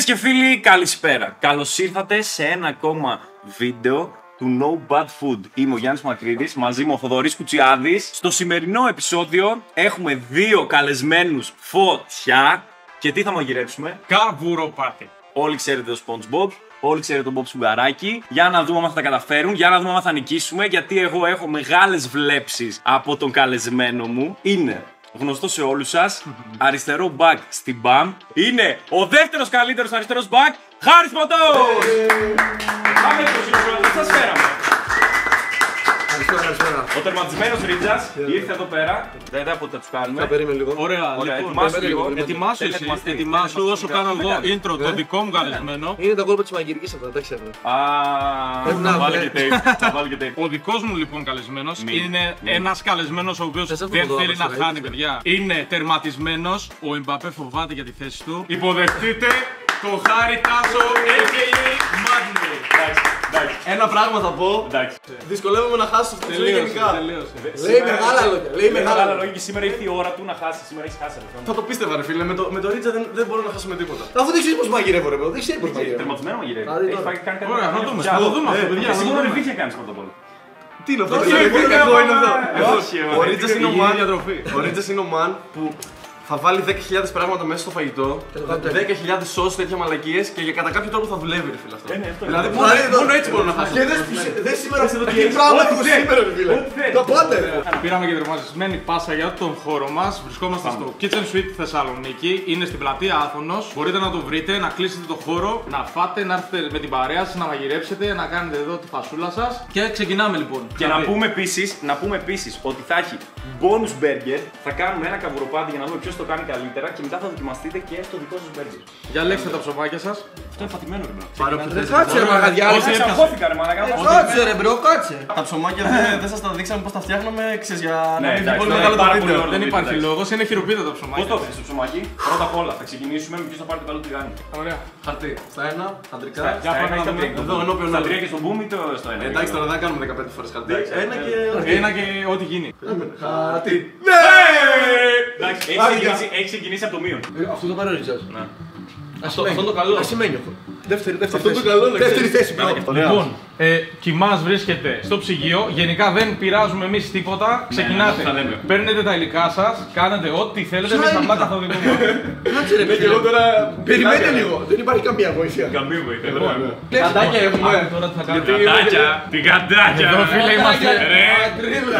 Φίλες και φίλοι, καλησπέρα. Καλώς ήρθατε σε ένα ακόμα βίντεο του No Bad Food. Είμαι ο Γιάννης Μακρύδης, μαζί μου ο Θοδωρής Κουτσιάδης. Στο σημερινό επεισόδιο έχουμε δύο καλεσμένους φωτιά. Και τι θα μαγειρέψουμε? Καβουροπάτι. Όλοι ξέρετε το SpongeBob, όλοι ξέρετε τον Bob Σουγκαράκι. Για να δούμε αν θα τα καταφέρουν, για να δούμε αν θα νικήσουμε. Γιατί εγώ έχω μεγάλες βλέψεις από τον καλεσμένο μου. Είναι γνωστό σε όλους σας, αριστερό μπακ στην BAM. Είναι ο δεύτερος καλύτερος αριστερός μπακ, Χάρης Ποτός! Πάμε στο σύγχρονο, σας φέραμε. Καλησπέρα. Ο τερματισμένος Ρίτζας ήρθε εδώ πέρα. Δεν θα πότε θα τους κάνουμε. Θα περίμενε λίγο. Ωραία, λοιπόν, ετοιμάσου όσο κάνω εγώ intro το δικό μου καλεσμένο. Είναι τα κόλπα της μαγειρικής αυτά, τα ξέρετε. Θα βάλω και tape. Ο δικός μου λοιπόν καλεσμένος είναι ένας καλεσμένος ο οποίος δεν θέλει να χάνει, παιδιά. Είναι τερματισμένος, ο Εμπαπέ φοβάται για τη θέση του. Υποδεχτείτε το Χάρη Τάσο, a.k.a. Madney. Ένα πράγμα θα πω. Δυσκολεύομαι να χάσω αυτό το γενικά. Λέει μεγάλα λόγια. Λέει μεγάλα λόγια και σήμερα ήρθε η ώρα του να χάσει. Σήμερα έχει χάσει. Θα το πίστευα, ρε φίλε. Με το Ρίτζα δεν μπορώ να χάσω με τίποτα. Αφού δεν ξέρει πώ μαγειρεύω, ρε παιδί. Δεν ξέρει πώ μαγειρεύω. Τερματισμένο μαγειρεύει. Έχει κάνει κάτι. Ωραία, θα δούμε. Θα το δούμε αυτό, παιδιά. Εσύ μόνο ρεβίθια κάνεις πρώτα απ' όλα. Τι είναι αυτό? Εγώ είναι αυτό. Ο Ρίτζας είναι ο man που θα βάλει 10.000 πράγματα μέσα στο φαγητό, 10.000 σως, τέτοια μαλακίες και για κατά κάποιο τρόπο θα δουλεύει, ρε φίλε αυτό. Δηλαδή μόνο έτσι μπορώ να χάσω. Και δεν σήμερα αυτό το τι πράγμα του σήμερα, ρε φίλε. Το πάτε. Πήραμε και τερματισμένη πάσα για τον χώρο μας. Βρισκόμαστε στο Kitchen Suite Θεσσαλονίκη. Είναι στην πλατεία Άθωνος. Μπορείτε να το βρείτε, να κλείσετε το χώρο, να φάτε, να έρθετε με την παρέα σας, να μαγειρέψετε, να κάνετε εδώ τη φασούλα σας. Και ξεκινάμε λοιπόν. Και να πούμε επίσης ότι θα έχει bonus burger. Θα κάνουμε ένα καβουροπάτι για να δούμε ποιος το κάνει καλύτερα και μετά θα δοκιμαστείτε και το δικό σας burger. Διαλέξτε τα ψωμάκια σας. Αυτό είναι φατημένο, ρε μπρο. Κάτσε ρε μαγαδιά. Ξαφώθηκα, ρε μαλακά. Κάτσε ρε μπρο, κάτσε. Τα ψωμάκια δεν σας τα δείξαμε πώς τα φτιάχνουμε, ξέρεις, για να μην βγει πολύ μεγάλο το βίντεο. Δεν υπάρχει λόγος, είναι χειροποίητα το ψωμάκι. Πώς το έφερες το ψωμάκι? Πρώτα απ' όλα θα ξεκινήσουμε με ποιος θα πάρει το καλό τηγάνι. Ωραία. Χαρτί. Στα ένα, χαντρικά. Εδώ ενώπιον στα 3 και στον boom ή στο 1? Εντάξει, τώρα δεν κάνουμε 15 φορές χαρτί. Ένα και ό,τι γίνει. Χαρτί. Εντάξει, έχει ξεκινήσει από το μείον. Αυτό το πάρει ο Ρίτζας. Αυτό είναι το καλό. Ασημένιο. Δεύτερη θέση. Λοιπόν, και μας βρίσκεται στο ψυγείο. Γενικά δεν πειράζουμε εμείς τίποτα. Ξεκινάτε. Παίρνετε τα υλικά σας, κάνετε ό,τι θέλετε. Εμείς απλά καθοδηγούμε. Κάτσε ρε παιδί, περιμένετε λίγο. Δεν υπάρχει καμία βοήθεια. Καμία βοήθεια. Καντάκια έχουμε. Τώρα τι θα κάνουμε? Την καντάκια. Εδώ φίλε είμαστε.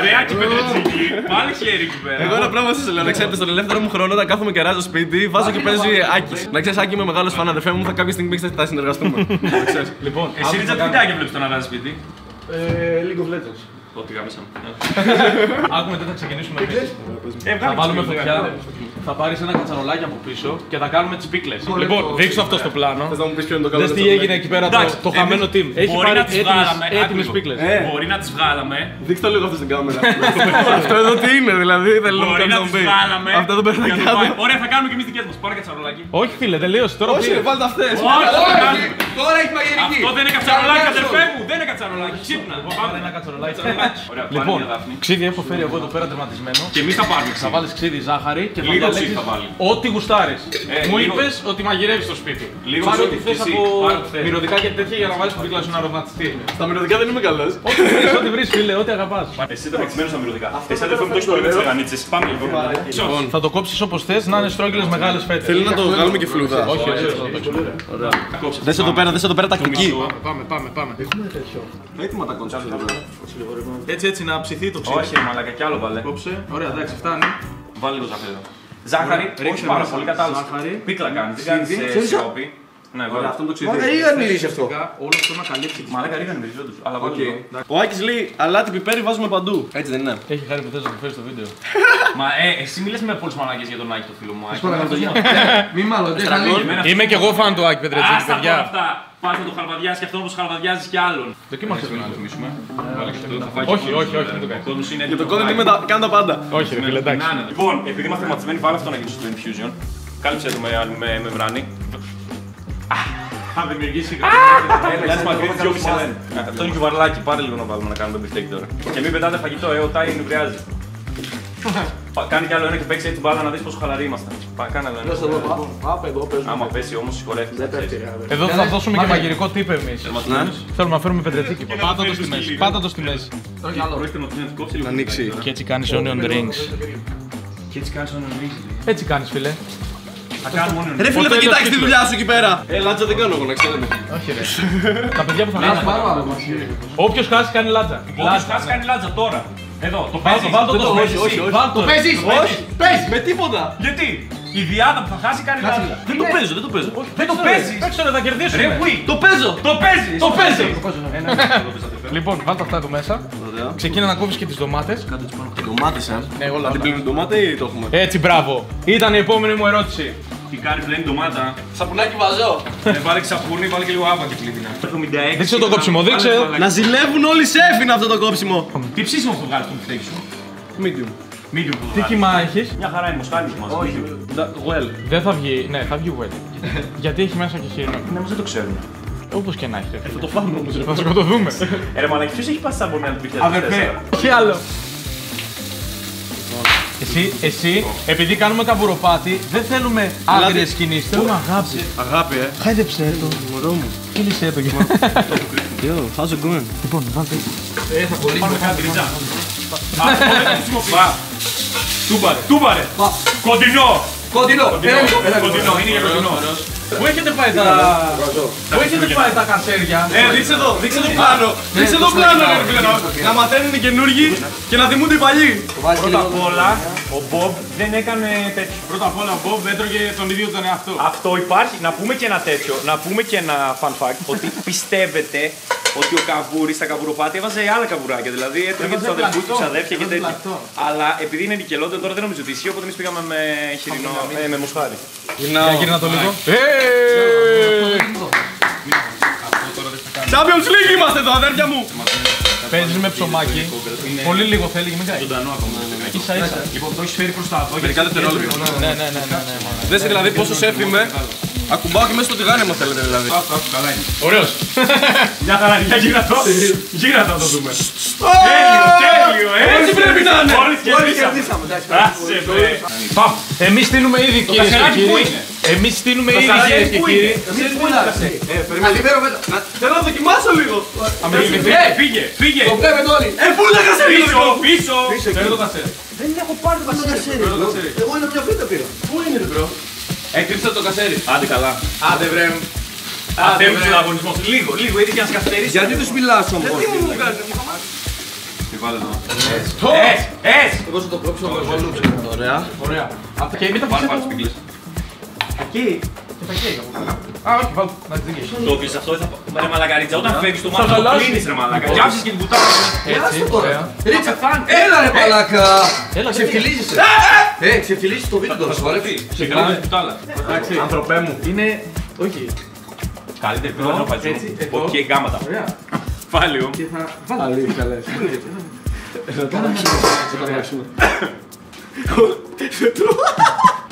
Ρε Άκη Πετρετσίκη. Πάλι χέρι εκεί πέρα. Εγώ ένα πράγμα σας λέω, να ξέρετε, στον ελεύθερο μου χρόνο όταν κάθομαι και ράζω σπίτι, βάζω και παίζει Άκης. Να ξέρεις, Άκη, είμαι μεγάλος φαν, αδερφέ μου, θα κάποια στιγμή θα συνεργαστούμε. Λοιπόν, εσύ Ρίτσα τι βιντεάκια βλέπεις τον ανάζει σπίτι? League of Legends. Ό,τι γάμισαμε. Άκουμε τι θα ξεκινήσουμε εμείς. Θα βάλουμε φωτιά, θα πάρεις ένα κατσαρολάκι από πίσω και θα κάνουμε τις πίκλες. Λοιπόν, δείξω αυτό στο πλάνο. Θες να μου πεις ποιο είναι το καλό? Δες τι έγινε εκεί πέρα το χαμένο team. Έχει πάρει έτοιμες πίκλες. Μπορεί να τις βγάλαμε. Δείξτε το λίγο αυτό στην κάμερα. Αυτό εδώ τι είναι, δηλαδή, θέλω να Μπορεί μου να κάνεις τις βγάλαμε. Αυτό δεν πρέπει να κάνω. Ωραία, θα κάνουμε και εμείς δικές μας. Πάρε κατσαρολάκι. Όχι φίλε, τελείωσε τώρα. Όχι, βάλτε αυτές. Τώρα έχει μαγειρική. Αυτό δεν είναι κατσαρολάκι, αδερφέ μου. Δεν είναι κατσαρολάκι. Ξύπνα. Πάμε ένα κατσαρολάκι. Ωραία, Λοιπόν, πάρε μια δάφνη. ξύδι έχω φέρει εγώ εδώ πέρα τερματισμένο. Και εμείς θα πάρουμε Θα ξύδι. βάλεις ξύδι, ζάχαρη και θα Λίγο διαλέξεις ξύδι θα βάλει. ό,τι γουστάρεις. Μου λίγο. είπες ότι μαγειρεύεις στο σπίτι. Λίγο Πάρε ξύδι, ό,τι θες εσύ, από πάρε ό,τι θες. μυρωδικά και τέτοια για να βάλεις την πίκλα σου να αρωματιστεί. Στα μυρωδικά δεν είμαι καλός. Ό,τι βρεις φίλε, ό,τι αγαπάς. Εσύ τερματισμένος στα μυρωδικά. Εσύ αδερφέ μου το έχεις πολύ με τις βεγανίτσες. Πάμε λοιπόν. Θα το κόψεις όπως θες, να είναι στρόγγυλες μεγάλες φέτες. Θέλει να το βγάλουμε και φλούδα. Όχι, όχι. Δες εδώ πέρα τακτική. Πάμε. Έτοιμα τα κόντσια. Έτσι να ψηθεί το ξύδι. Όχι, μαλακα, κι άλλο βάλε. Κόψε. Ωραία, εντάξει, φτάνει. Βάλε λίγο ζάχαρη εδώ. Ζάχαρη, όχι πάρα πολύ, κατάλαβες. Πίκλα κάνεις, δεν κάνεις σιρόπι. Ναι, βέβαια. Αυτό το Μα ξύδι. δεν είχαν μιλήσει αυτό. Όλο αυτό να καλύψει. Μαλάκα ρίγανε με τους αλλά βάλε λίγο. Ο Άκης λέει αλάτι πιπέρι βάζουμε παντού. Έτσι δεν είναι? Έχει χάρη που θες να το φέρεις στο βίντεο. Μα εσύ μιλάς με πολλούς μαλάκες για τον Άκη το φίλο μου. Μη μάλλον, Είμαι και εγώ φαν του Άκη Πετρετσίκη, Άστα τώρα παιδιά. αυτά. Πας να το χαρβαδιάσεις και αυτόν όπως χαρβαδιάζεις κι άλλον. Δοκίμασε Να το το να θυμίσουμε. Όχι, δεν το κάνεις. Για το κόντ είμαι κάνω τα πάντα. Όχι, ρε φίλε, εντάξει. Λοιπόν, επειδή είμαστε τερματισμένοι, βάλε αυτό να γίνει στο Infusion. Κάλυψε το με βράνη. Θα δημιουργήσει Γιάννης Μακρύδης, διώχησε λένε. Αυτό είναι και βαρλάκι, πάρε λίγο να βάλουμε να κάνουμε μπιφτέκι τώρα. Και μην πετάτε φαγητό, ο Τάι νευριάζει. Κάνει κι άλλο ένα και παίξει έτσι μπάλα να δεις πόσο χαλαροί ήμασταν. Κάνε άλλο ένα. Άμα πέσει όμως συγχωρεύτηκε. Εδώ θα δώσουμε και μαγειρικό tip εμείς. Θέλουμε να φέρουμε πεντρετίκι. Πάτα το στη μέση. Πάτα το στη μέση. Να ανοίξει. Και έτσι κάνεις onion rings. Και έτσι κάνεις onion rings. Έτσι κάνεις, φίλε. Ρε φίλε, το κοιτάξεις τη δουλειά σου εκεί πέρα. Λάτσα δεν κάνω εγώ, να ξέρετε. Όχι ρε. Τα παιδιά που θα κάνουν. Όποιος χάσει κάνει λάτσα. Όποιος χάσει κάνει λάτσα τώρα. Εδώ, το παίζεις. Το παίζεις. Παίζεις με τίποτα. Γιατί? Η διάδα που θα χάσει κάνει λάτσα. Δεν το παίζω, δεν το παίζω. Δεν το παίζεις. Παίξω ρε, θα κερδίσουμε. Το παίζω. Το παίζεις. Το παίζεις. Λοιπόν, βάλτε αυτά εδώ μέσα. Ξεκίνα να κόβεις και τις ντομάτες. Ντομάτες, Ναι, όλα. την πλύνουμε ντομάτα ή το έχουμε? Έτσι, μπράβο. Ήταν η επόμενη μου ερώτηση. Τι κάνει πλένει ντομάτα. Σαπουνάκι βαζό. Βάλε και σαπούνι, βάλε και λίγο άβα και πλήδινα. Δείξε το κόψιμο, δείξε. Να ζηλεύουν όλοι οι σέφοι αυτό το κόψιμο. Τι ψήσιμο αυτό βγάλει το μπιφτέκι σου. Medium. Medium που Τι κύμα έχεις? Μια χαρά είναι μοσχάλης μας. Όχι. Well. Δεν θα βγει, ναι, θα βγει well. Γιατί έχει μέσα και χοιρινό. Ναι, όμως δεν το ξέρουμε. Όπως και να έχει. Θα το φάμε όμως. Θα σκοτωθούμε. Ρε μαλάκι, ποιος έχει πάσει στα μπονέλα του 2004. Αδερφέ, τι άλλο. Εσύ, επειδή κάνουμε καβουροπάτι, δεν θέλουμε άγριες κινήσεις, θέλουμε αγάπη. Αγάπη, Χάιδεψέ το. μωρό μου. Φίλησέ το. Yo, how's it going? Λοιπόν, βάλτε. Θα κολλήσουμε κάτι. Αυτό δεν το χρησιμοποιώ. Τούμπαρε. Κοντινό. Κοντινό. Κοντινό, είναι για κοντινό. Πού έχετε πάει τα κασέρια? Δείξε το πλάνο. Δείξε το πλάνο, ρε φίλε. Να μαθαίνουν οι καινούργοι και να θυμούνται οι παλιοί. Πρώτα απ' όλα, ο Μπομπ δεν έκανε τέτοιο. Πρώτα απ' όλα ο Μπομπ έτρωγε τον ίδιο τον εαυτό. Αυτό υπάρχει. Να πούμε και ένα τέτοιο. Να πούμε και ένα fun fact. Ότι πιστεύετε ότι ο καβούρης στα καβουροπάτι έβαζε άλλα καβουράκια. Δηλαδή έτρωγε τους αδερφούς, τους αδέρφια και τέτοια. Αλλά επειδή είναι Nickelodeon τώρα δεν νομίζω ότι ισχύει. Οπότε εμείς πήγαμε με χοιρινό, με μοσχάρι. Γυρνά το λίγο. Champions League είμαστε εδώ, αδέρφια μου. Παίζεις με ψωμάκι. Πολύ λίγο θέλει και μην κάνει. Ίσα ίσα. Λοιπόν, το έχεις φέρει προς τα εδώ. Μερικά δευτερόλεπτα. Ναι. Δες δηλαδή πόσο σεφ είμαι. Ακουμπάω και μέσα στο τηγάνι μου θέλετε δηλαδή. Καλά είναι. Ωραίος. Μια χαρά, για γύρνα το. Γύρνα το δούμε. Τέλειο, Έτσι πρέπει να είναι. Όλοι κερδίσαμε. Άσε βρε. Εμείς στείλουμε ήδη κυρίες και κασεράκι πού κύριοι. είναι? Εμείς στείλουμε ήδη κυρίες και κύριοι. Θέλω να δοκιμάσω λίγο. Φύγε. Το βλέπετε όλοι. Πού είναι τα κασέρι? Πίσω. Φέρε το κασέρι. Δεν έχω πάρει το κασέρι. Εγώ είναι μια φύτα πήρα. Πού είναι ρε μπρο? Έκλειψα το κασέρι. Άντε καλά. Άντε βρε. Αντέμβησε ο αγωνισμός. Λίγο, ήδη και να σε καθυστερήσει. Γιατί τους μιλάς όμως? Γιατί μου κάνετε? Τι βάλε εδώ. Εγώ θα το κόψω εγώ λούψε. Ωραία. Και μην τα Πάρε αφήσεις τις πίγκλες. εκεί. Και τα κέικα. Α, όχι, βάλω. Να τις δίνεις. Το κλείς αυτό, ρε μαλακαρίτσα. Όταν φεύγεις το Θα μάτι το χαλάσει. κλείνεις ρε μαλακα. Και άφησες και την πουτάνα. Έτσι, ωραία. Ρίτσα, έλα ρε παλάκα. Έλα, Ξεφτιλίζεσαι. Ξεφτιλίζεις το βίντεο τώρα, σοβαρευτεί. Ξεκινάμε την πουτάλα. Ανθρωπέ μου. Είναι. Όχι. Καλύτερη πίτα να φατζού. έτσι, εδώ. Οκ, γκάματα. Ωραία. Πάλι ο. Και θα βάλω. Αλήθεια καλές.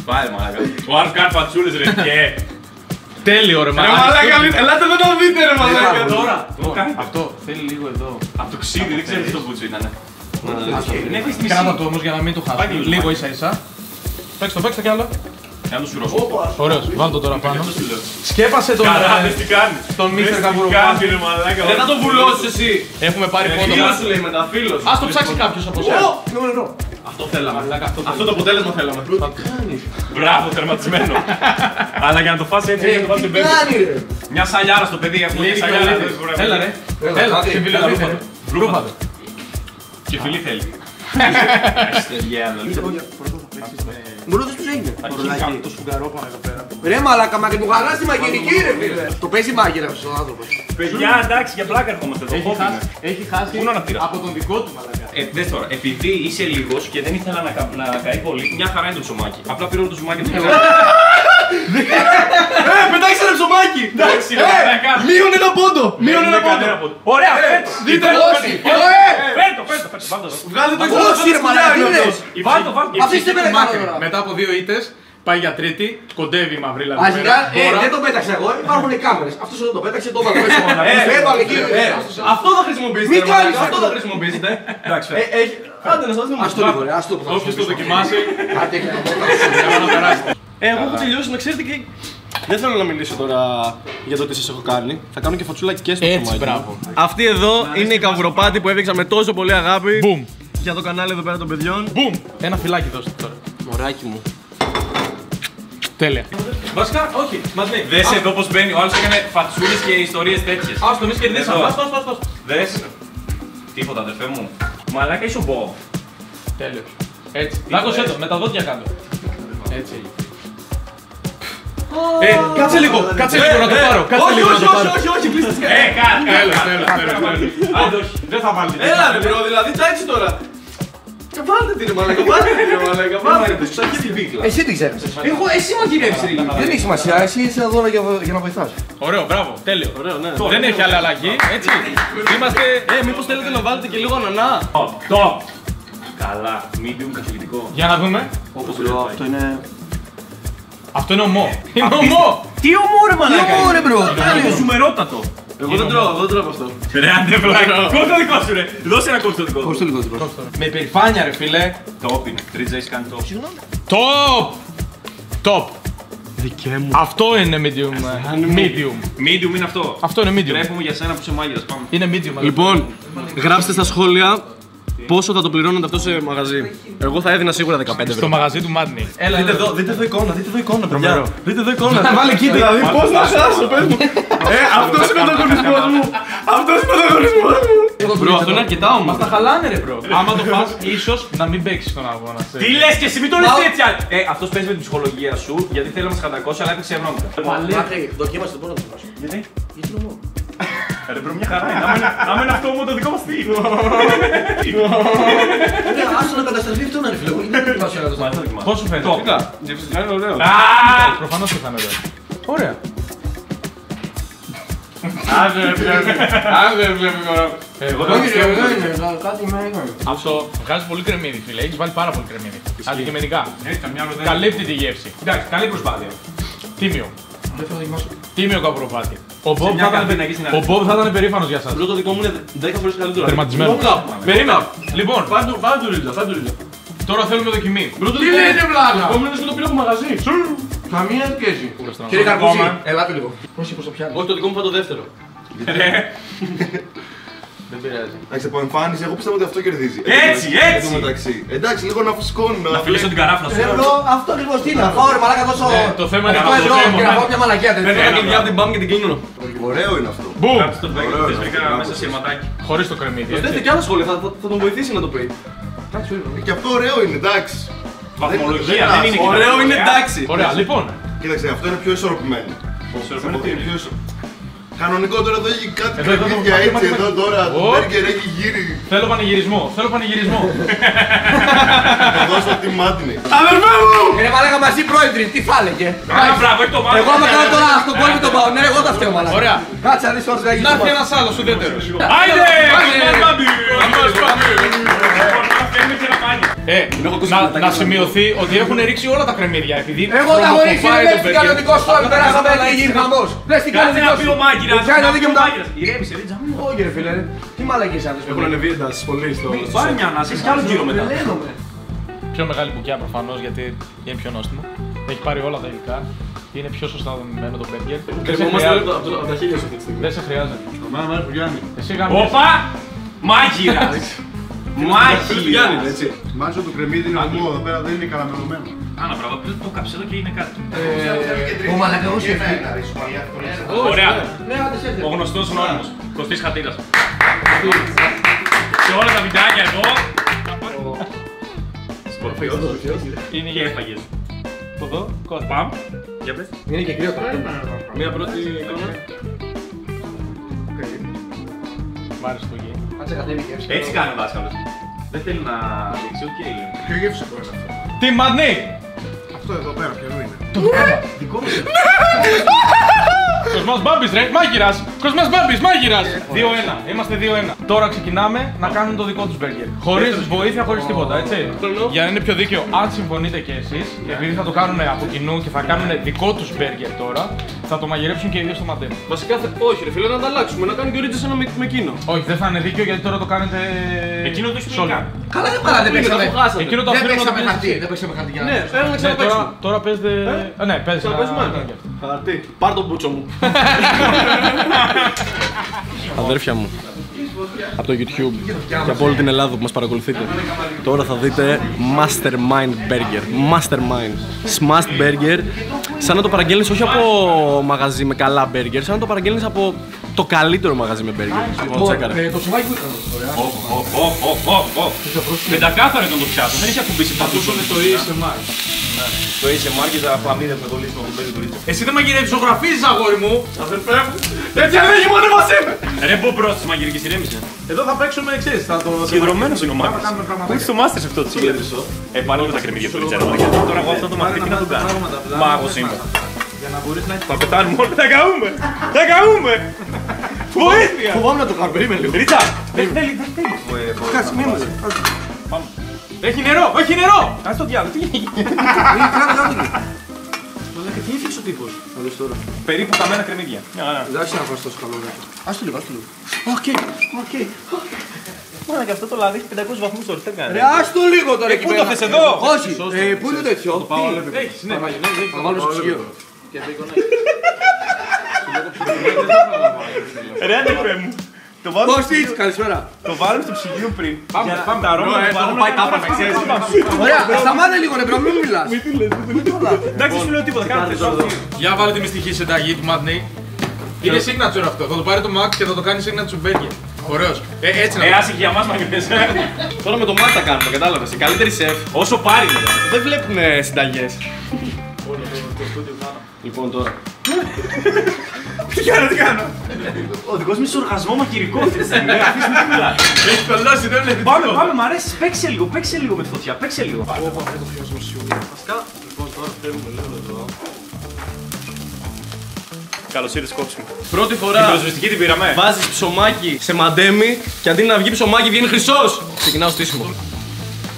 Πάλι μαλακα. Ο Άρος κάνει φατσούλες ρε. Και. Τέλειο ρε μαλάκα. Ελάτε εδώ να δείτε ρε μαλάκα. Τώρα. Αυτό θέλει λίγο εδώ. Από το ξύδι, δεν ξέρεις τι το μπούτσο ήταν. Δεν έχεις τη Κράτα μισή. το όμως για να μην το χάσουμε. Λίγο ίσα ίσα. Παίξτε το κι άλλο. Να το σουρώσω. Ωραίος, βάλ' το τώρα πάνω. Σκέπασε τον. Καράδες τι κάνεις. Τον Μίστερ Τι Καβουροπάτη. κάνει ρε μαλάκα. Δεν θα το βουλώσεις εσύ. Έχουμε πάρει πόντο. Φίλος σου λέει μετά, φίλος. Ας το ψάξει κάποιος από εσάς. Αυτό θέλαμε. Αυτό το αποτέλεσμα θέλαμε. Μπράβο, τερματισμένο. Αλλά για να το φας έτσι, για να το φας στην πέμπτη. Μια σαλιάρα στο παιδί, έχουμε μια σαλιάρα. Έλα ρε. Έλα, και φιλελή θέλει. Βρούφατο. Και φιλή θέλει. Μπορώ να τους έγινε. Το σφουγγαρόπανο εδώ πέρα. Ρε μαλάκα, μα και του γαράς τη μαγειρική ρε φίλε. Το παίζει μάγειρα αυτός ο άνθρωπος. Παιδιά, εντάξει, για πλάκα ερχόμαστε εδώ. Χόμπι είναι. Έχει χάσει Πού είναι ο αναπτήρας? από τον δικό του μαλακά. Δες τώρα, επειδή είσαι λίγος και δεν ήθελα να καεί πολύ, μια χαρά είναι το ψωμάκι. Απλά πήρω το ψωμάκι του. Πετάξε ένα ψωμάκι. Εντάξει, ρε μαλάκα. Μείον ένα πόντο. Μείον ένα πόντο. Ωραία, φέτο. Δείτε όχι. Φέτο. Βγάλε το εξωτερικό. Βάλτο. Αφήστε με να κάνω τώρα. Μετά από 2 ήττες Πάει για τρίτη, κοντεύει η μαυρίλα. Αρχικά δεν το πέταξα εγώ, υπάρχουν κάμερες. Αυτός εδώ το πέταξε, το έβαλε μέσα. Έβαλε εκεί. Αυτό θα χρησιμοποιήσετε. Μην κάνεις αυτό θα χρησιμοποιήσετε. Εντάξει, άντε να σας δούμε. Ας το λίγο, ας το πω. Όποιος το δοκιμάσει, Άντε και το να περάσει. Εγώ έχω τελειώσει να ξέρετε και. Δεν θέλω να μιλήσω τώρα για το τι σας έχω κάνει. Θα κάνω και φατσούλα και στο Έτσι, κομμάτι. μπράβο. Αυτή εδώ είναι η καβουροπάτη που έδειξα με τόσο πολύ αγάπη. Μπουμ. Για το κανάλι εδώ πέρα των παιδιών. Μπουμ. Ένα φυλάκι δώστε τώρα. Μωράκι μου. Τέλεια. Βασικά, όχι, μας λέει. Δες εδώ πως μπαίνει, ο άλλος έκανε φατσούλες και ιστορίες τέτοιες. Ας το εμείς κερδίσαμε. Εδώ. Δες. Τίποτα αδερφέ μου. Μαλάκα είσαι ο Μπομπ. Τέλειος. Έτσι. Δάκωσέ το, με τα δόντια κάτω. Έτσι. Κάτσε λίγο να το πάρω. Κάτσε λίγο να το πάρω. Όχι, κλείστε. Τέλος. Άντε όχι. Δεν θα βάλει. Έλα ρε μπρο, δηλαδή εντάξει τώρα. Βάλτε την ρε μαλάκα, βάλτε την. Σαν και την πίκλα. Εσύ τι ξέρεις. Εγώ, εσύ μαγειρεύεις ρε. Δεν έχει σημασία, εσύ είσαι εδώ για να βοηθάς. Ωραίο, μπράβο, τέλειο. Ωραίο, ναι. Δεν έχει άλλη αλλαγή, έτσι. Είμαστε. Μήπως θέλετε να βάλετε και λίγο ανανά. Top. Καλά. Medium καθηγητικό. Για να δούμε. Όπως λέω, αυτό είναι... Αυτό είναι ομό. Είναι ομό! Τι ομό ρε μαλάκα. Τι ομό, ρε, μπρο. Είναι ζουμερότατο. Εγώ δεν τρώω από αυτό. Ρε άντε βλάκα. Κόψε το δικό σου ρε. Δώσε ένα κόψε το δικό σου. Πώς το λιγότερο. Με υπερηφάνεια, ρε φίλε. Top είναι. Τρίτζα έχεις κάνει top. Top! Top! Δικέ μου. Αυτό είναι medium. Medium. Medium είναι αυτό. Αυτό είναι medium. Τρέχουμε για σένα που είσαι μάγειρας. Πάμε. Είναι medium. Λοιπόν, γράψτε στα σχόλια πόσο θα το πληρώνετε αυτό σε μαγαζί. Εγώ θα έδινα σίγουρα 15 Στο ευρώ. μαγαζί του Madney. Έλα, Δείτε εδώ εικόνα, παιδιά. Τρομερό. Δείτε εδώ εικόνα. Βάλε εκεί, Δηλαδή πώς να χάσω, πες μου. Αυτός είναι ο ανταγωνισμός μου. Αυτός είναι ο ανταγωνισμός μου. Μπρο, αυτό είναι αρκετά όμως. Τα χαλάνε, ρε μπρο. Άμα το φας, ίσως να μην παίξεις τον αγώνα. Τι λες και εσύ, μην το λες έτσι. Αυτός παίζει με την ψυχολογία σου γιατί θέλει να μας χαντακώσει αλλά έπαιξε ευρώ. Δοκίμασε τον πόνο του μας. Γιατί? Γιατί νομό. Ρε μπρο, μια χαρά είναι. Άμα είναι αυτό μου το δικό μας τι. Άσο να καταστραφεί αυτό να είναι φίλε. Είναι δοκιμάσαι να το δοκιμάσαι. Πώς σου φαίνεται? Είναι ωραίο. Προφανώς σου φαίνεται. Ωραία. Άντε βλέπει τώρα. Εγώ Όχι, δεν είναι. Κάτι με έκανε. Αυτό βγάζει πολύ κρεμμύδι, φίλε. Έχεις βάλει πάρα πολύ κρεμμύδι. Αντικειμενικά. Έτσι, καμιά άλλο δεν. Καλύπτει τη γεύση. Εντάξει, καλή προσπάθεια. Τίμιο. Δεν θέλω να δοκιμάσω. Τίμιο καπουροπάτι. Ο μια καφενέκη στην αρχή. Bob θα ήταν περήφανος για σας. Μπρο, το δικό μου είναι 10 φορές καλύτερο. Τερματισμένο. Περίμενα. Λοιπόν, Φάνε του ρίλα, τώρα θέλουμε δοκιμή. Μπρο, το Τι λέτε βλάκα. δικό μου είναι στο το πήρε από μαγαζί. Καμία σχέση. Κύριε Καρπούζη, ελάτε λίγο. Πώς το πιάνει. Όχι, το δικό μου θα το δεύτερο. Δεν πειράζει. Εντάξει, από εμφάνιση, εγώ πιστεύω ότι αυτό κερδίζει. Έτσι, έτσι. Εν τω μεταξύ. Εντάξει, λίγο να φουσκώνει. Να φιλήσω την καράφλα σου. Αυτό λίγο τι είναι. Φάω ρε μαλάκα τόσο. Το θέμα είναι 8 αυτό ευρώ το θέμα. και να πάω μια μαλακιά. Φέρνω και μια από την μπαμ και την κλείνω. Ωραίο είναι αυτό. Μπουμ! Γράψτε το μπέκ, θες βρήκα μέσα σε ματάκι. Χωρίς το κρεμμύδι. Δείτε έτσι. και άλλα σχόλια, θα τον βοηθήσει να το πει. Και αυτό ωραίο είναι, εντάξει. Βαθμολογία, δεν είναι Ωραίο είναι εντάξει. Ωραία, λοιπόν. Κοίταξε, αυτό είναι πιο ισορροπημένο. Είναι πιο Κανονικό τώρα εδώ έχει κάτι Εδώ, εδώ, κρεμμύδια εδώ, έτσι εδώ, εδώ τώρα. Το Ω. μπέργκερ έχει γύρι. Θέλω πανηγυρισμό. Θέλω πανηγυρισμό. Θα δώσω τη μάτινη. Αδερφέ μου! Ρε μαλάκα μαζί πρόεδροι, τι θα έλεγε. Άρα μπράβο, έχει το μάτι. Εγώ άμα κάνω τώρα αυτό πόλεμο τον πάω. Ναι, εγώ τα φταίω μαλάκα. Ωραία. Κάτσε να δεις όσο θα γίνει. Να έρθει ένας άλλος ουδέτερος. Άιντε! Να σημειωθεί ότι έχουν ρίξει όλα τα κρεμμύδια επειδή Εγώ τα έχω ρίξει, χρωμοκοπάει δεν το τι μπέργκερ. κάνει ο δικός σου, περάσαμε εκεί γύρι χαμός. Δες τι κάνει ο Κάτσε να δικός πει σου. ο μάγειρας. Ποια είναι το δίκαιο μου τα... Ηρέμησε, ρε τζαμί. Όχι ρε φίλε, τι μαλακίες αυτές. Έχουν ανεβεί εντάσεις πολύ στο. Πάρε μια ανάσα, έχει κι άλλο γύρο μετά. Τρελαίνομαι. Πιο μεγάλη μπουκιά προφανώς γιατί είναι πιο νόστιμο. Έχει πάρει όλα τα υλικά. Είναι πιο σωστά δομημένο το μπέργκερ. Κρεμόμαστε από τα χίλια σου αυτή τη στιγμή. Δεν σε χρειάζεται. Εμένα μου αρέσει που Γιάννη. Εσύ γάμιες. Όπα! Μάγειρας! Φίλος του Γιάννη, Μάγειρας! έτσι. Μάλιστα το κρεμμύδι είναι ομό, εδώ πέρα δεν είναι καραμελωμένο. Άνα μπράβο, το καψέλο και είναι κάτι. Ο μαλακά εγώ σου έφυγε. Ωραία. Ναι, άντες έρθει. Ο γνωστός γνώριμος. Κωστής Χατήρας. Σε όλα τα βιντεάκια εδώ. Είναι Και έφαγες. από εδώ. Κόστα. Παμ. Για πες. Είναι και κρύο τώρα. Μία πρώτη εικόνα. Μ' άρεσε το γη. Κάτσε κατέβει και έψη. Έτσι κάνει ο δάσκαλος. Δεν θέλει να δείξει, οκ λέει. Ποιο γεύσιμο είναι αυτό. Τι Madney! Αυτό εδώ πέρα, ποιο είναι. Κοσμός Μπάμπης ρε, μάγειρας! Κοσμάς Μπάμπης, μάγειρας! 2-1. Είμαστε 2-1. Τώρα ξεκινάμε να κάνουν το δικό τους μπέργκερ. Χωρίς βοήθεια, χωρίς τίποτα, έτσι. Για να είναι πιο δίκαιο, αν συμφωνείτε κι εσείς, επειδή θα το κάνουν από κοινού και θα κάνουν δικό τους μπέργκερ τώρα, θα το μαγειρέψουν και οι δύο στο μαντέμ. Βασικά, όχι, ρε φίλε, να ανταλλάξουμε. Να κάνει και ο Ρίτζας ένα με εκείνο. Όχι, δεν θα είναι δίκαιο γιατί τώρα το κάνετε. Εκείνο το έχει σόλο. Καλά, δεν παρά, δεν παίξαμε. Εκείνο το Δεν αφήνουμε παίξαμε χαρτί. Δεν παίξαμε χαρτί για να. Ναι, θέλω να ξαναπαίξουμε. Τώρα παίζετε. Ναι, παίζετε. Χαρτί. Πάρ' τον μπούτσο μου. Αδέρφια μου, από το YouTube και από όλη την Ελλάδα που μας παρακολουθείτε, τώρα θα δείτε Mastermind Burger. Mastermind. Smashed Burger. Σαν να το παραγγέλνεις όχι από μαγαζί με καλά burger, σαν να το παραγγέλνεις από το καλύτερο μαγαζί με burger. Το τσιμάκι που ήταν. Πεντακάθαρο ήταν το πιάτο, δεν είχε ακουμπήσει παντού. Το ASMR. Το ASMR και τα χλαμίδια που εγώ λύσουμε από τον Μπέρι του Ρίτσα. Εσύ δεν μαγειρεύεις, ζωγραφίζεις, αγόρι μου. Αδερφέ μου, τέτοια δεν έχει μόνο μας είμαι. Ρε πω προς της μαγειρικής ηρέμησε. Εδώ θα παίξουμε εξής. Συγκεντρωμένος είναι ο Μάρκος. Πού είσαι στο Masters αυτό το συγκέντρες. Πάλι με τα κρεμμύδια του Ρίτσα. Τώρα εγώ αυτό το μαθητή να το κάνω. Μάγος είμαι. Για να μπορείς να έχεις. Θα πετάνουμε όλοι, θα καούμε! Θα καούμε! Βοήθεια! Φοβάμαι να το κάνω, περίμενε λίγο. Ρίτσα! Δεν θέλει. Κάτσε, μη μου. Έχει νερό! Έχει νερό! Κάτσε το διάλογο, τι γίνει. Μαλάκα, τι έφτιαξε ο τύπος. Να δεις τώρα. Περίπου καμένα κρεμμύδια. Εντάξει να φας τόσο καλό. Ας το λίγο, ας το λίγο. Οκ. Μάνα και αυτό το λάδι έχει 500 βαθμούς τώρα, τι θα κάνει. Ρε, ας το λίγο τώρα εκεί Πού πέρα. το θες εδώ? Όχι, πού είναι τέτοιο. Έχεις, ναι, μαγειρεύεις. Θα βάλω στο ψυγείο. Ρε αδερφέ μου. Κωστής, καλησπέρα. Το βάλουμε στο ψυγείο πριν. Πάμε, Τα αρώματα το Έχω βάλουμε. πάει τάπα να ξέρεις. Ωραία, σταμάτα λίγο ρε, πρέπει να μην μιλάς. Εντάξει, σου λέω τίποτα, κάντε το. Για βάλε τη μυστική συνταγή του Mad Nate. Είναι signature αυτό. Θα το πάρει το Max και θα το κάνει signature burger. Ωραίος. Έτσι να Άσε και για μας μαγειρεύεις. Τώρα με το μάτι τα κάνουμε, κατάλαβες. Οι καλύτεροι σεφ Όσο πάρει μετά. δεν βλέπουν συνταγές. Λοιπόν τώρα. Τι κάνω. Ο δικός μου είσαι οργασμό μαγειρικό αυτή τη στιγμή. Αφήστε με μιλά. έχει κολλώσει, δεν βλέπει. Πάμε, μ' αρέσει. Παίξε λίγο με τη φωτιά. Παίξε λίγο. Βασικά, λοιπόν τώρα φέρουμε λίγο εδώ. Καλώς ήρθες, κόψιμο. Πρώτη Την φορά προσβεστική την πήραμε. βάζεις ψωμάκι σε μαντέμι και αντί να βγει ψωμάκι βγαίνει χρυσός. Ξεκινάω στήσιμο.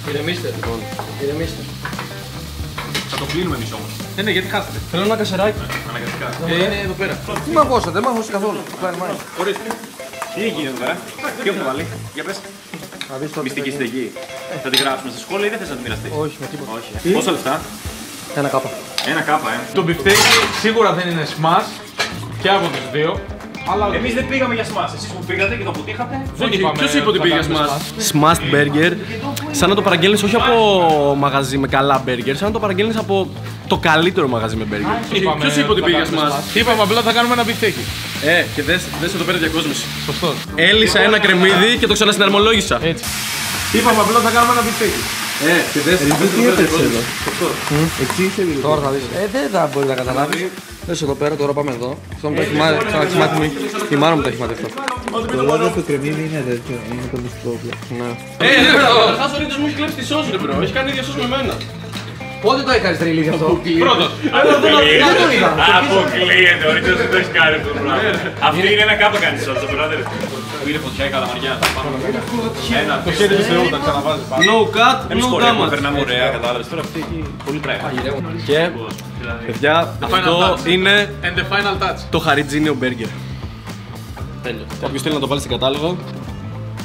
Ηρεμήστε λοιπόν, ηρεμήστε. Θα το κλείνουμε εμείς όμως. Ναι, γιατί χάσατε. Θέλω ένα κασεράκι. Αναγκαστικά. Είναι εδώ πέρα. Τι μ' ακούσατε, δεν μ' ακούσατε καθόλου. Ορίστε. Τι έγινε εδώ πέρα. Τι έχουμε βάλει. Για πες. Μυστική συνταγή. Θα τη γράψουμε στα σχόλια ή δεν θες να τη μοιραστείς. Όχι, με τίποτα. Όχι. Πόσα λεφτά. Ένα κάπα. Ένα κάπα, Το μπιφτέκι σίγουρα δεν είναι smash και από τους δύο. Αλλά Εμείς δεν πήγαμε για σμάς. Εσείς που πήγατε και το αποτύχατε. δεν είπαμε. Ποιος είπε ότι πήγε θα κάνουμε smash? Smashed burger. Σαν να το παραγγέλνεις όχι από μαγαζί με καλά burger, σαν να το παραγγέλνεις από το καλύτερο μαγαζί με burger. Είπαμε, Ποιος είπε ότι θα πήγε κάνουμε smash? Είπαμε απλά θα κάνουμε ένα μπιφτέκι. Και δες εδώ πέρα διακόσμηση. Σωστό. Έλυσα ένα κρεμμύδι και το ξανασυναρμολόγησα. Έτσι. Είπαμε απλά θα κάνουμε ένα μπιφτέκι. Και δες εδώ πέρα διακόσμηση. Τώρα θα δεις. Δεν θα μπορεί να καταλάβει. Δες εδώ πέρα, τώρα πάμε εδώ. Αυτό μου το έχει μάθει. Η μάνα μου το έχει μάθει αυτό. Το λάδι στο κρεμμύδι είναι τέτοιο, είναι το μυστρόπλο. Καταρχάς ο Ρίτζας μου έχει κλέψει τη σως ρε μπρο, έχει κάνει ίδια σως με μένα. Πότε το έκανες τριλίδι αυτό? Πρώτος. Δεν το είδα. Αποκλείεται, ο Ρίτσος δεν το έχει κάνει αυτό το πράγμα. Αυτή είναι ένα κάπα κάνει σώτσα, brother. Που είναι φωτιά η καλαμαριά. Ένα, Το χέρι του Θεού τα ξαναβάζει πάνω. No cut, εμείς no χορεύουμε, damage. περνάμε ωραία, κατάλαβες. Τώρα αυτή έχει πολύ πράγμα. Και παιδιά, αυτό touch. είναι And the final touch. το χαριτζίνιο μπέργκερ. Τέλειο. Όποιος θέλει να το βάλει στην κατάλογο.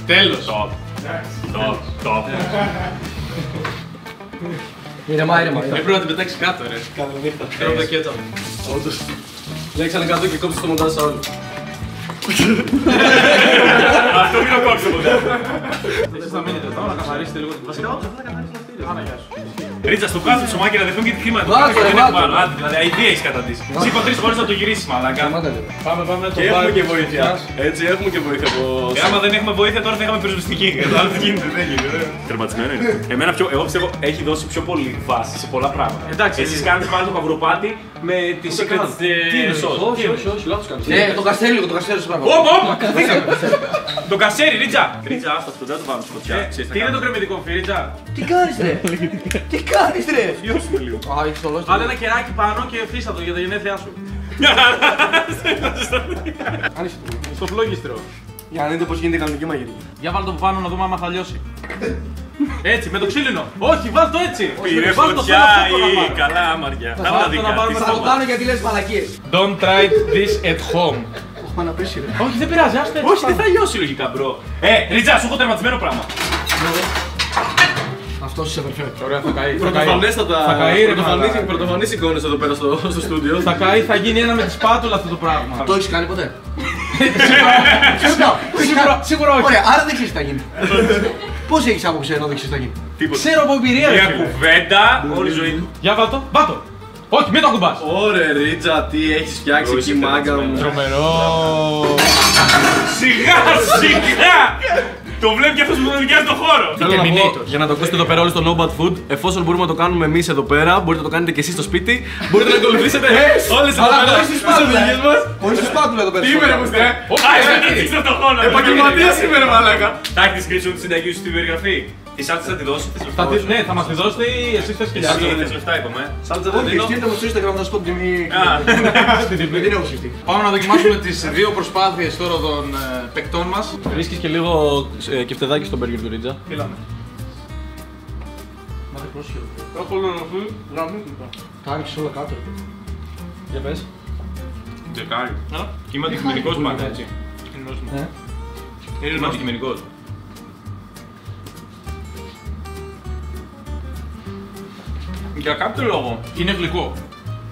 Τέλος. Top. Ήρεμα, ήρεμα. Πρέπει να την πετάξει κάτω ρε. Θέλω το κέτσαπ. Λέξανε κάτω και κόψει το μοντάζ σε όλοι. Αυτό μην το κόψω ποτέ. Εσείς θα μείνετε εδώ να καθαρίσετε λίγο την βασικά. Άνα, γεια σου. Ρίτσα, στο κάτω ψωμάκι να δεχθούν και τη χρήματα. Βάζω, ρε, βάζω. Άντε, δηλαδή, αηδία έχεις καταντήσει. Εσύ είπα 3 φορές να το γυρίσεις, μαλάκα. Πάμε το Και έχουμε βάρη και της βοήθεια. φωτιάς. Έτσι, έχουμε και βοήθεια από. Και άμα δεν έχουμε βοήθεια, τώρα θα είχαμε πυροσβεστική. Κατάλαβες τι γίνεται, δεν γίνεται. Τερματισμένο είναι. Εμένα πιο, εγώ πιστεύω έχει δώσει πιο πολύ βάση σε πολλά πράγματα. Εντάξει, εσείς κάνετε πάλι το καβουροπάτι με τη secret. Τι είναι σως. Όχι, λάθος κάνεις. Ναι, το καστέλι λίγο, το καστέλι σου πράγμα. Το κασέρι, Ρίτσα! Ρίτσα, άστα αυτό, δεν θα το πάμε στη φωτιά. Τι είναι το κρεμμυδικό φιρίτσα. Τι κάνεις ρε! Τι κάνεις ρε! Βιώσουμε λίγο. Α, έχεις το λόγο. Βάλε ένα κεράκι πάνω και φύσα το για τα γενέθλιά σου. Στο φλόγιστρο. Για να δείτε πώς γίνεται η κανονική μαγειρική. Για βάλ' το από πάνω να δούμε άμα θα λιώσει. Έτσι, με το ξύλινο. Όχι, βάλ' το έτσι. Πήρε Βάλ' το φωτιά θέλω ή καλά αμαριά. Θα πάρουμε Θα το κάνω γιατί λες μαλακίες. Don't try this at home. Έχουμε να πέσει ρε. Όχι, δεν πειράζει, άστε έτσι. Όχι, δεν θα λιώσει λογικά, μπρο. Ρίτζα, σου έχω τερματισμένο πράγμα. Αυτός είσαι perfect. Ωραία, θα καεί. Πρωτοφανέστατα. Θα καεί, ρε μαλάκα. Πρωτοφανείς εικόνες εδώ πέρα στο στούντιο. Θα καεί, θα γίνει ένα με τη σπάτουλα αυτό το πράγμα. Το έχεις κάνει ποτέ? Σίγουρα όχι. Ωραία, άρα δεν ξέρεις τι θα γίνει. Πώς έχεις άποψη ενώ δεν ξέρεις τι θα γίνει? Ξέρω από εμπειρία. Μια κουβέντα όλη η ζωή του. Για βάλ' το. Όχι, μην το ακουμπάς. Ωραία, Ρίτζα, τι έχεις φτιάξει εκεί, μάγκα μου. Τρομερό. Σιγά! Το βλέπει και αυτός που τον νοικιάζει το χώρο. Θέλω να πω, για να το ακούσετε εδώ πέρα όλοι στο No Bad Food, εφόσον μπορούμε να το κάνουμε εμείς εδώ πέρα, μπορείτε να το κάνετε και εσείς στο σπίτι, μπορείτε να ακολουθήσετε όλες τις οδηγίες μας. Χωρίς τη σπάτουλα εδώ πέρα. Τι είμαι ρε μουστέ, Άρχισε το χώρο. επαγγελματίας είμαι ρε μαλάκα. Θα έχει τη screenshot τη συνταγή σου στην περιγραφή. Η σάλτσα θα τη δώσει. Ναι, θα μας τη δώσετε ή εσείς θες χιλιάδες. Θες λεφτά είπαμε. Σάλτσα δεν Όχι, δίνω. στείλτε μου στο Instagram να σας πω την τιμή. Δεν την έχω σκεφτεί. Πάμε να δοκιμάσουμε τις δύο προσπάθειες τώρα των παικτών μας. Βρίσκεις και λίγο κεφτεδάκι στο μπέργκερ του Ρίτζα. Φύλαμε. Μα δεν πρόσχεδο. Έχω γραμμή του. Τα άρχισες όλα κάτω. Για πες. Δεκάρι. Και είμαι αντικειμενικός πάντα έτσι. Είναι αντικειμενικός. Για κάποιο λόγο Είναι γλυκό.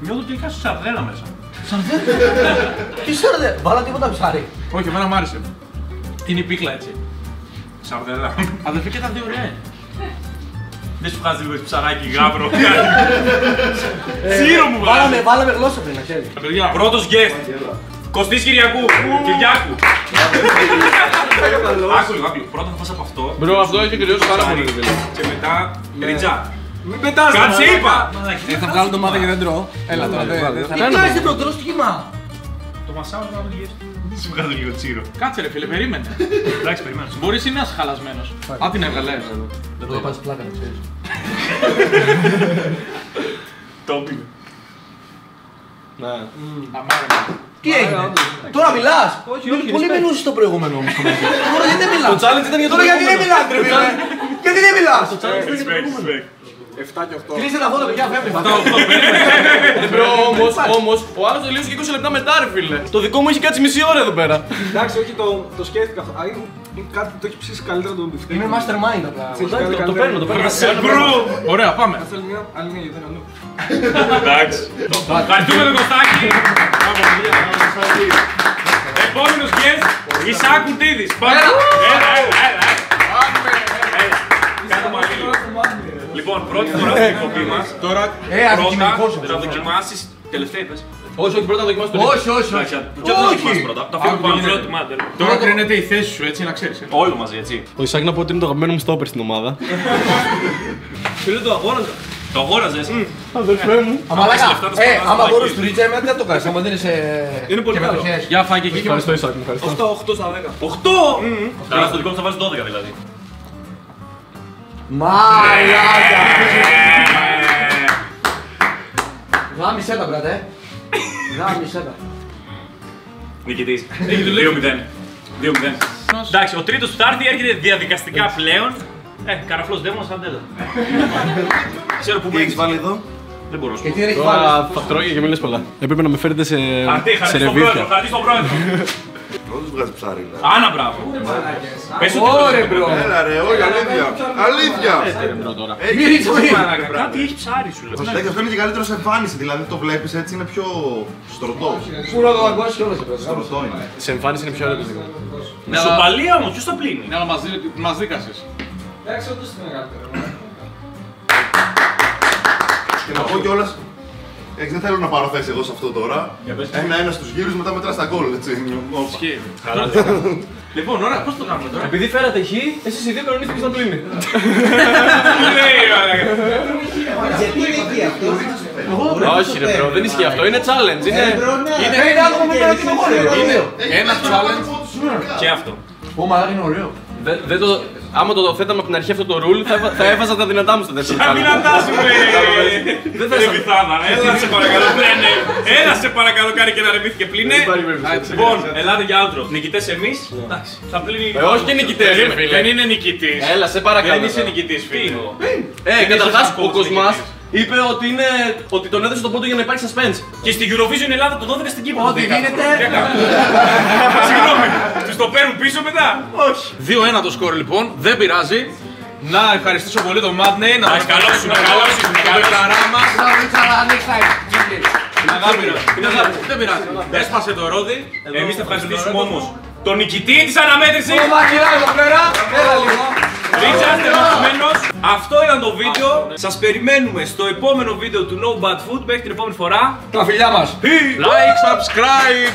νιώθω τελικά στη σαρδέλα μέσα. Τι σέρνε, βάλα τίποτα ψάρι. Όχι, εμένα μου άρεσε. Είναι η πίκλα έτσι. Σαρδέλα. Αδερφή και τα δύο ωραία. Δεν σου βγάζει λίγο ψαράκι γάβρο. Σύρο μου βγάζει. Βάλαμε γλώσσα πριν, να ξέρεις. Παιδιά, Πρώτος guest. Κωστής Κυριακού. Κυριάκου. Άκου λίγο. Πρώτα θα φας από αυτό. μπρο, αυτό έχει κρυώσει πάρα πολύ. Και μετά ριτζά. Μην πετάς ρε Κάτσε μαλάκα. είπα. Θα βγάλω το μάτι και δεν τρώω. Έλα τώρα, τι κάνεις δεν τρώω σχήμα. Το μασάω να το γεύση. Δεν σου βγάζω λίγο τσίρο. Κάτσε ρε φίλε, περίμενε. Εντάξει, περιμένω. Μπορείς ή να είσαι χαλασμένος. Α, την έβγαλες. Δεν το πας πλάκα, να ξέρεις. Το πίνε. Αμάρα. Τι έγινε, τώρα μιλάς. Πολύ μενούσες το προηγούμενο όμως. Τώρα γιατί δεν μιλάς. Το challenge ήταν για το Τώρα γιατί δεν μιλάς, ρε φίλε. Γιατί δεν μιλάς. Respect. 7 και 8. Κλείστε τα φώτα, παιδιά, φεύγει. Μπρο, όμως, ο άλλος τελείωσε και 20 λεπτά μετά ρε φίλε. Το δικό μου έχει κάτσει μισή ώρα εδώ πέρα. Εντάξει, όχι, το σκέφτηκα αυτό. Είναι κάτι που το έχει ψήσει καλύτερα τον μπιφτέκι. Είμαι mastermind απλά. Το παίρνω, το παίρνω. Ωραία, πάμε. Θέλω μια άλλη μια γιατί είναι αλλού. Εντάξει. Ευχαριστούμε τον Κωστάκη. Επόμενος guest, Ισάκ Κουρτίδης. Πάμε. Έλα. Κάτω μαζί λίγο. Λοιπόν, πρώτη φορά στην εκπομπή μας. Τώρα, Αντικειμενικός Πρώτα θα δοκιμάσεις. Τελευταία είπες. Όχι, πρώτα να δοκιμάσω το Όχι. Και δεν θα δοκιμάσεις πρώτα. Το αφήνω πάνω πρώτη μάντερ. τώρα κρίνεται η θέση σου έτσι να ξέρεις. Όλο μαζί, έτσι. Ο Ισάκ να πω ότι είναι το αγαπημένο μου στόπερ στην ομάδα. Φίλε, το αγόραζα. Το αγόραζες. Αδερφέ μου. Αμαλάκα, λεφτά τα σπουδάζω άμα στα μπορείς εκεί. του ρίτσα, εμένα τι θα το κάνεις, άμα δεν είσαι Είναι πολύ και καλό. μετοχές. Για φάγε και εκεί. Ευχαριστώ Ισάκ, μου ευχαριστώ. 8 στα 10. 8! Καλά, στο δικό μου θα βάζει 12 δηλαδή. Μαλάκα. Γάμισε τα, μπράτε. Γάμισε τα. Νικητής. 2-0. Εντάξει, ο τρίτος που θα έρθει έρχεται διαδικαστικά πλέον. Καραφλός δαίμονας αντέλα. Ξέρω που Τι έχεις μπήκες. βάλει εδώ? Δεν μπορώ να σου Και πω. τι δεν έχει βάλει. Τώρα θα τρώγε και μην λες πολλά. Έπρεπε να με φέρετε σε Χαρτί στον πρόεδρο, ρεβίθια. χαρτί στον πρόεδρο. Όντως βγάζει ψάρι. δηλαδή. Άνα, μπράβο. Πες ότι Ωρε, μπρο. Έλα ρε, όχι αλήθεια. Αλήθεια. Μη ρίτσα, μη. κάτι έχει ψάρι σου λέω. Βασιλάκι, αυτό είναι και καλύτερο σε εμφάνιση, δηλαδή το βλέπεις έτσι είναι πιο στρωτό. Πού να το αγκώσεις κιόλας, ρε. Στρωτό είναι. Σε εμφάνιση είναι πιο ωραίο το δικό. Ισοπαλία όμως, ποιος το πλύνει. Ναι, αλλά μας δίκασες. Εντάξει, όντως είναι μεγαλύτερο. Και να πω κιόλας, δεν θέλω να πάρω θέση εγώ σε αυτό τώρα. Ένα στους γύρους, μετά μετράς τα γκολ, έτσι. Λοιπόν, ωραία, πώς το κάνουμε τώρα. Επειδή φέρατε χ, εσείς οι δύο κανονίστηκες να πλύνει. Γιατί είναι εκεί αυτό. Όχι ρε bro, δεν ισχύει αυτό, είναι challenge. Είναι Είναι άτομο με πέρα και Ένα challenge. Και αυτό. Ω, μαλάκα είναι ωραίο. Δεν το... άμα το θέταμε από την αρχή αυτό το rule, θα έβαζα τα δυνατά μου στο δεύτερο. Τα δυνατά σου, δεν θα σε πιθάνα. Έλα σε παρακαλώ, πλένε. Έλα σε παρακαλώ, κάνει και να ρεμήθηκε πλήνε. Λοιπόν, ελάτε για outro. Νικητές εμείς. Θα πλύνει. Όχι και νικητές, δεν είναι νικητής. Έλα, σε παρακαλώ. Δεν είσαι νικητής, φίλο. Καταρχάς ο Κοσμάς είπε ότι τον έδωσε τον πόντο για να υπάρχει suspense. Και στην Eurovision Ελλάδα τον 12 στην Κύπρο. Ό,τι γίνεται. Συγγνώμη, τους το παίρνουν πίσω μετά. Όχι. 2-1 το σκορ λοιπόν, δεν πειράζει. Να ευχαριστήσω πολύ τον Madney. Να σας καλώσουμε, καλώσουμε. Δεν πειράζει. Έσπασε το ρόδι. Εμείς θα ευχαριστήσουμε όμως τον νικητή της αναμέτρησης. Είσαστε μαθημένος. Αυτό ήταν το βίντεο. Σας περιμένουμε στο επόμενο βίντεο του No Bad Food. Μέχρι την επόμενη φορά. Τα φιλιά μας. Like, subscribe.